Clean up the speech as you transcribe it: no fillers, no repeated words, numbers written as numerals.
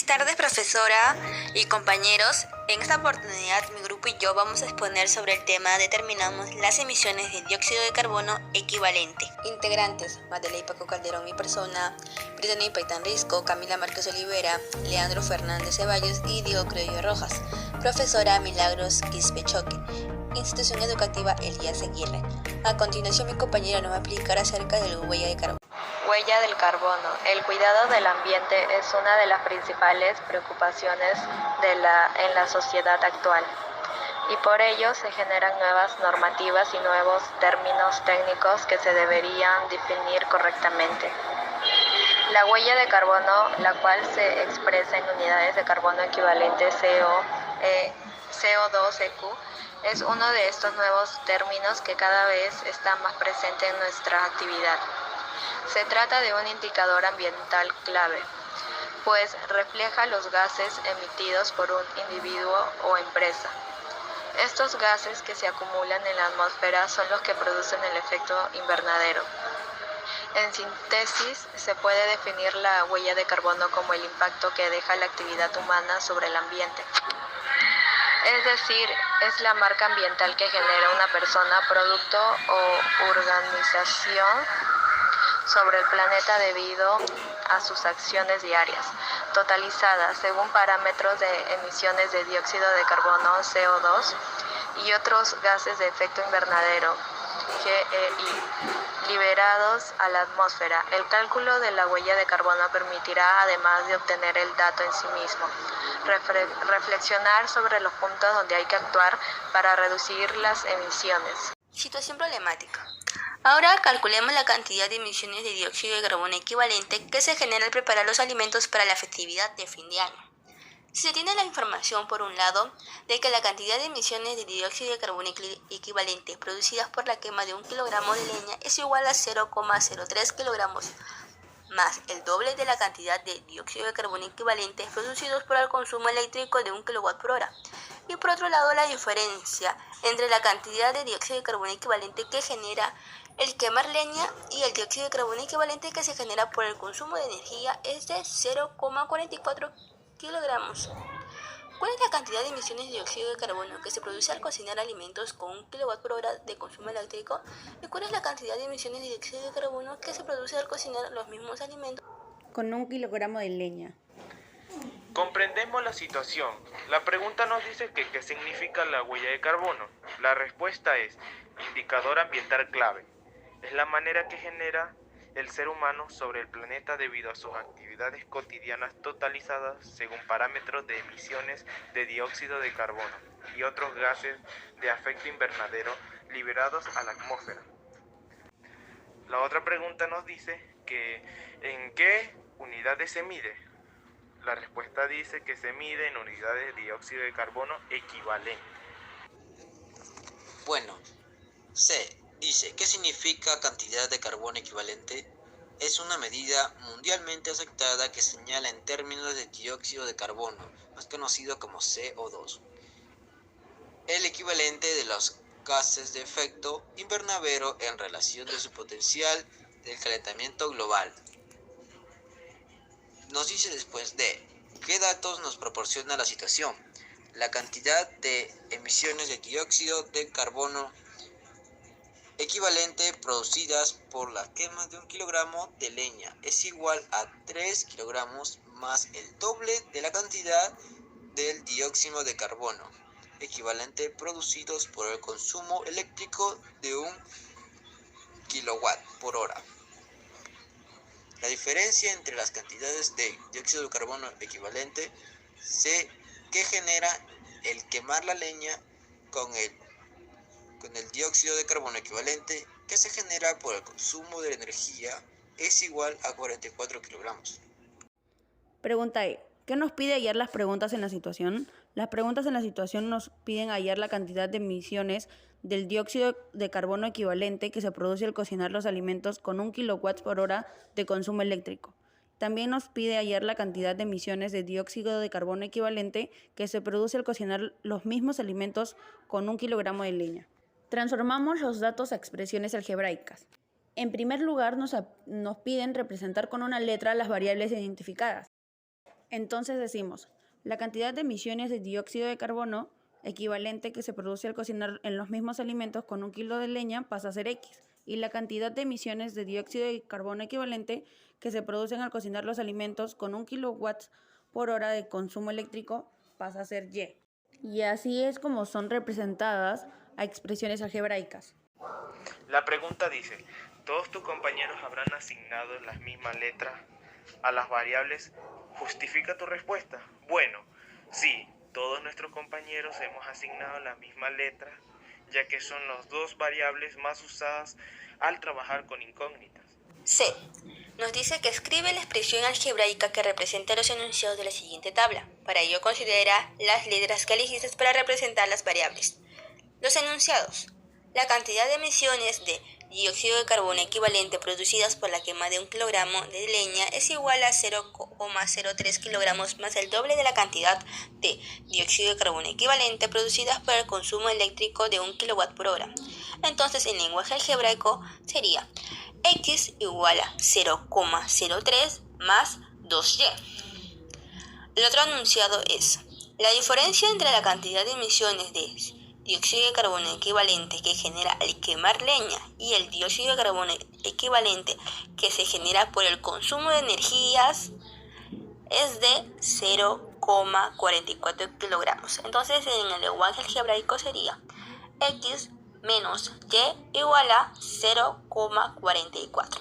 Buenas tardes, profesora y compañeros. En esta oportunidad, mi grupo y yo vamos a exponer sobre el tema Determinamos las emisiones de dióxido de carbono equivalente. Integrantes: Madeleine Paco Calderón, mi persona, Brittany Paitán Risco, Camila Márquez Olivera, Leandro Fernández Ceballos y Diego Criollo Rojas. Profesora Milagros Quispechoque. Institución Educativa Elías Aguirre. A continuación, mi compañera nos va a explicar acerca de la huella de carbono. Huella del carbono. El cuidado del ambiente es una de las principales preocupaciones en la sociedad actual, y por ello se generan nuevas normativas y nuevos términos técnicos que se deberían definir correctamente. La huella de carbono, la cual se expresa en unidades de carbono equivalente CO2 es uno de estos nuevos términos que cada vez está más presente en nuestra actividad. Se trata de un indicador ambiental clave, pues refleja los gases emitidos por un individuo o empresa. Estos gases que se acumulan en la atmósfera son los que producen el efecto invernadero. En síntesis, se puede definir la huella de carbono como el impacto que deja la actividad humana sobre el ambiente. Es decir, es la marca ambiental que genera una persona, producto o organización sobre el planeta debido a sus acciones diarias, totalizadas según parámetros de emisiones de dióxido de carbono, CO2, y otros gases de efecto invernadero, GEI, liberados a la atmósfera. El cálculo de la huella de carbono permitirá, además de obtener el dato en sí mismo, reflexionar sobre los puntos donde hay que actuar para reducir las emisiones. Situación problemática. Ahora calculemos la cantidad de emisiones de dióxido de carbono equivalente que se genera al preparar los alimentos para la festividad de fin de año. Si se tiene la información, por un lado, de que la cantidad de emisiones de dióxido de carbono equivalente producidas por la quema de 1 kilogramo de leña es igual a 0,03 kilogramos, más el doble de la cantidad de dióxido de carbono equivalente producidos por el consumo eléctrico de 1 kW por hora. Y por otro lado, la diferencia entre la cantidad de dióxido de carbono equivalente que genera el quemar leña y el dióxido de carbono equivalente que se genera por el consumo de energía es de 0,44 kilogramos. ¿Cuál es la cantidad de emisiones de dióxido de carbono que se produce al cocinar alimentos con 1 kW por hora de consumo eléctrico? ¿Y cuál es la cantidad de emisiones de dióxido de carbono que se produce al cocinar los mismos alimentos con 1 kilogramo de leña? Comprendemos la situación. La pregunta nos dice que ¿qué significa la huella de carbono? La respuesta es indicador ambiental clave. Es la manera que genera el ser humano sobre el planeta debido a sus actividades cotidianas totalizadas según parámetros de emisiones de dióxido de carbono y otros gases de efecto invernadero liberados a la atmósfera. La otra pregunta nos dice que ¿en qué unidades se mide? La respuesta dice que se mide en unidades de dióxido de carbono equivalente. Bueno, C dice, ¿qué significa cantidad de carbono equivalente? Es una medida mundialmente aceptada que señala en términos de dióxido de carbono, más conocido como CO2, el equivalente de los gases de efecto invernadero en relación de su potencial del calentamiento global. Nos dice después de, ¿qué datos nos proporciona la situación? La cantidad de emisiones de dióxido de carbono equivalente producidas por la quema de 1 kilogramo de leña es igual a 3 kilogramos más el doble de la cantidad del dióxido de carbono equivalente producidos por el consumo eléctrico de 1 kilowatt por hora. La diferencia entre las cantidades de dióxido de carbono equivalente que genera el quemar la leña con el dióxido de carbono equivalente que se genera por el consumo de energía es igual a 44 kilogramos. Pregunta E. ¿Qué nos pide hallar las preguntas en la situación? Las preguntas en la situación nos piden hallar la cantidad de emisiones del dióxido de carbono equivalente que se produce al cocinar los alimentos con 1 kW por hora de consumo eléctrico. También nos pide hallar la cantidad de emisiones de dióxido de carbono equivalente que se produce al cocinar los mismos alimentos con 1 kilogramo de leña. Transformamos los datos a expresiones algebraicas. En primer lugar, nos piden representar con una letra las variables identificadas. Entonces decimos, la cantidad de emisiones de dióxido de carbono equivalente que se produce al cocinar en los mismos alimentos con 1 kilo de leña pasa a ser X, y la cantidad de emisiones de dióxido de carbono equivalente que se producen al cocinar los alimentos con 1 kilowatts por hora de consumo eléctrico pasa a ser Y. Y así es como son representadas a expresiones algebraicas. La pregunta dice, ¿todos tus compañeros habrán asignado las mismas letras a las variables? ¿Justifica tu respuesta? Bueno, sí, todos nuestros compañeros hemos asignado la misma letra, ya que son las dos variables más usadas al trabajar con incógnitas. C. Nos dice que escribe la expresión algebraica que representa los enunciados de la siguiente tabla. Para ello considera las letras que elegiste para representar las variables. Los enunciados. La cantidad de emisiones de dióxido de carbono equivalente producidas por la quema de 1 kilogramo de leña es igual a 0,03 kilogramos más el doble de la cantidad de dióxido de carbono equivalente producidas por el consumo eléctrico de 1 kilowatt por hora. Entonces, en lenguaje algebraico sería X igual a 0,03 más 2Y. El otro enunciado es la diferencia entre la cantidad de emisiones de dióxido de carbono equivalente que genera al quemar leña y el dióxido de carbono equivalente que se genera por el consumo de energías es de 0,44 kilogramos. Entonces, en el lenguaje algebraico sería X menos Y igual a 0,44.